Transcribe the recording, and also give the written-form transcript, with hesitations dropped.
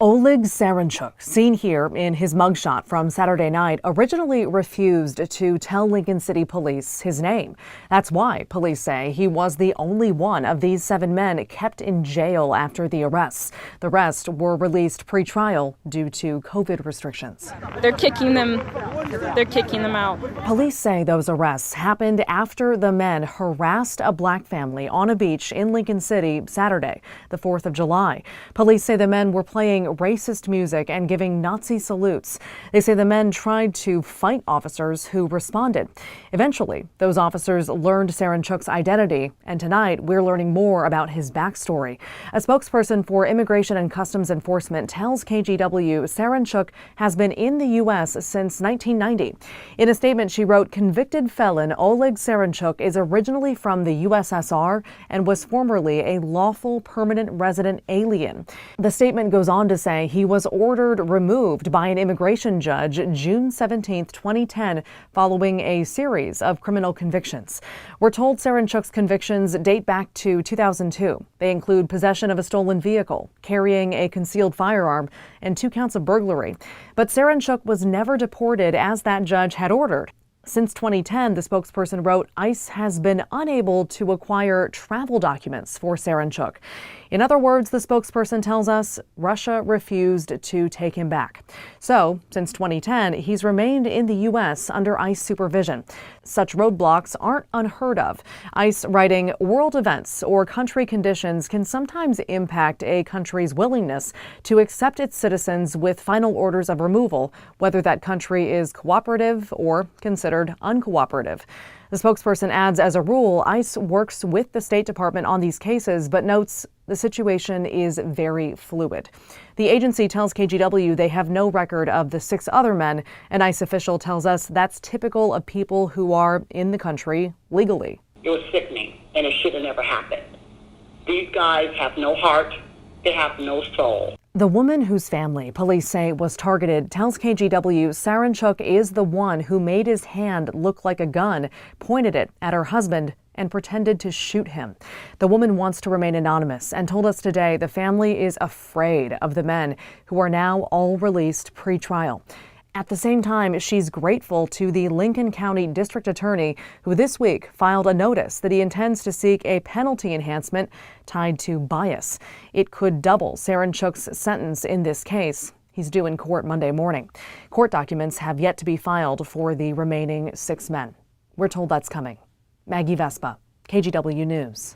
Oleg Saranchuk, seen here in his mugshot from Saturday night, originally refused to tell Lincoln City police his name. That's why police say he was the only one of these 7 men kept in jail after the arrests. The rest were released pre-trial due to COVID restrictions. They're kicking them out. Police say those arrests happened after the men harassed a black family on a beach in Lincoln City Saturday, the 4th of July. Police say the men were playing racist music and giving Nazi salutes. They say the men tried to fight officers who responded. Eventually, those officers learned Saranchuk's identity, and tonight we're learning more about his backstory. A spokesperson for Immigration and Customs Enforcement tells KGW Saranchuk has been in the U.S. since 1990. In a statement, she wrote, "Convicted felon Oleg Saranchuk is originally from the USSR and was formerly a lawful permanent resident alien." The statement goes on to say he was ordered removed by an immigration judge June 17, 2010, following a series of criminal convictions. We're told Saranchuk's convictions date back to 2002. They include possession of a stolen vehicle, carrying a concealed firearm, and 2 counts of burglary. But Saranchuk was never deported as that judge had ordered. Since 2010, the spokesperson wrote, ICE has been unable to acquire travel documents for Saranchuk. In other words, the spokesperson tells us Russia refused to take him back. So, since 2010, he's remained in the U.S. under ICE supervision. Such roadblocks aren't unheard of. ICE writing, world events or country conditions can sometimes impact a country's willingness to accept its citizens with final orders of removal, whether that country is cooperative or considered uncooperative. The spokesperson adds, as a rule, ICE works with the State Department on these cases, but notes the situation is very fluid. The agency tells KGW they have no record of the 6 other men. An ICE official tells us that's typical of people who are in the country legally. It was sickening, and it should have never happened. These guys have no heart. They have no soul. The woman whose family police say was targeted tells KGW Saranchuk is the one who made his hand look like a gun, pointed it at her husband, and pretended to shoot him. The woman wants to remain anonymous and told us today the family is afraid of the men who are now all released pre-trial. At the same time, she's grateful to the Lincoln County District Attorney, who this week filed a notice that he intends to seek a penalty enhancement tied to bias. It could double Saranchuk's sentence in this case. He's due in court Monday morning. Court documents have yet to be filed for the remaining 6 men. We're told that's coming. Maggie Vespa, KGW News.